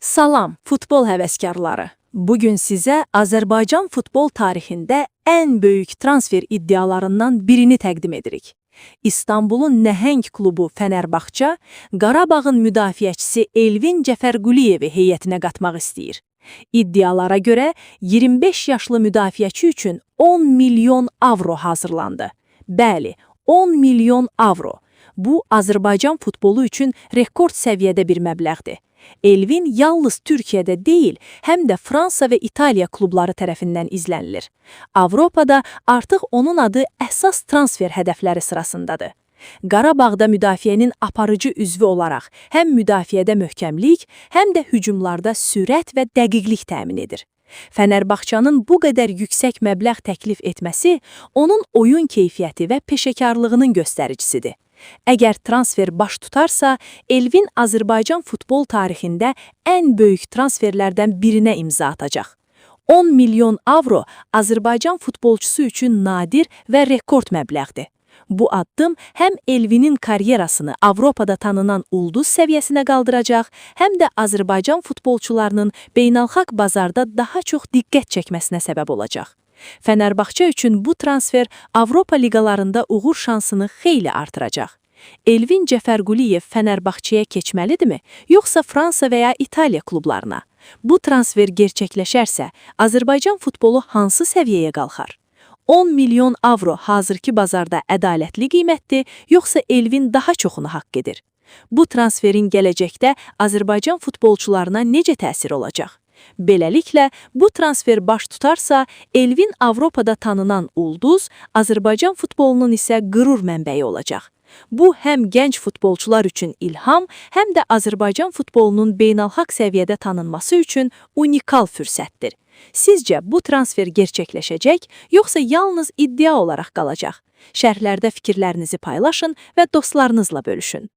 Salam, futbol həvəskarları. Bugün sizə Azərbaycan futbol tarixində ən böyük transfer iddialarından birini təqdim edirik. İstanbulun nəhəng klubu Fənərbağça, Qarabağın müdafiəçisi Elvin Cəfərquliyevi heyətinə qatmaq istəyir. İddialara görə 25 yaşlı müdafiəçi üçün 10 milyon avro hazırlandı. Bəli, 10 milyon avro. Bu, Azərbaycan futbolu üçün rekord səviyyədə bir məbləğdir. Elvin yalnız Türkiyədə deyil, həm də Fransa və İtaliya klubları tərəfindən izlənilir. Avropada artıq onun adı əsas transfer hədəfləri sırasındadır. Qarabağda müdafiənin aparıcı üzvü olaraq həm müdafiədə möhkəmlik, həm də hücumlarda sürət və dəqiqlik təmin edir. Fənərbağçanın bu qədər yüksək məbləğ təklif etməsi onun oyun keyfiyyəti və peşəkarlığının göstəricisidir. Əgər transfer baş tutarsa, Elvin Azərbaycan futbol tarixində ən böyük transferlərdən birinə imza atacaq. 10 milyon avro Azərbaycan futbolçusu üçün nadir və rekord məbləğdir. Bu addım həm Elvinin karyerasını Avropada tanınan ulduz səviyyəsinə qaldıracaq, həm də Azərbaycan futbolçularının beynəlxalq bazarda daha çox diqqət çəkməsinə səbəb olacaq. Fənərbağça üçün bu transfer Avropa liqalarında uğur şansını xeyli artıracaq. Elvin Cəfərquliyev Fənərbağçaya keçməlidirmi, yoxsa Fransa və ya İtaliya klublarına? Bu transfer gerçəkləşərsə, Azərbaycan futbolu hansı səviyyəyə qalxar? 10 milyon avro hazırki bazarda ədalətli qiymətdir, yoxsa Elvin daha çoxunu haqq edir? Bu transferin gələcəkdə Azərbaycan futbolçularına necə təsir olacaq? Beləliklə, bu transfer baş tutarsa, Elvin Avropada tanınan ulduz, Azərbaycan futbolunun isə qürur mənbəyi olacaq. Bu, həm gənc futbolçular üçün ilham, həm də Azərbaycan futbolunun beynəlxalq səviyyədə tanınması üçün unikal fürsətdir. Sizcə, bu transfer gerçəkləşəcək, yoxsa yalnız iddia olaraq qalacaq? Şərhlərdə fikirlərinizi paylaşın və dostlarınızla bölüşün.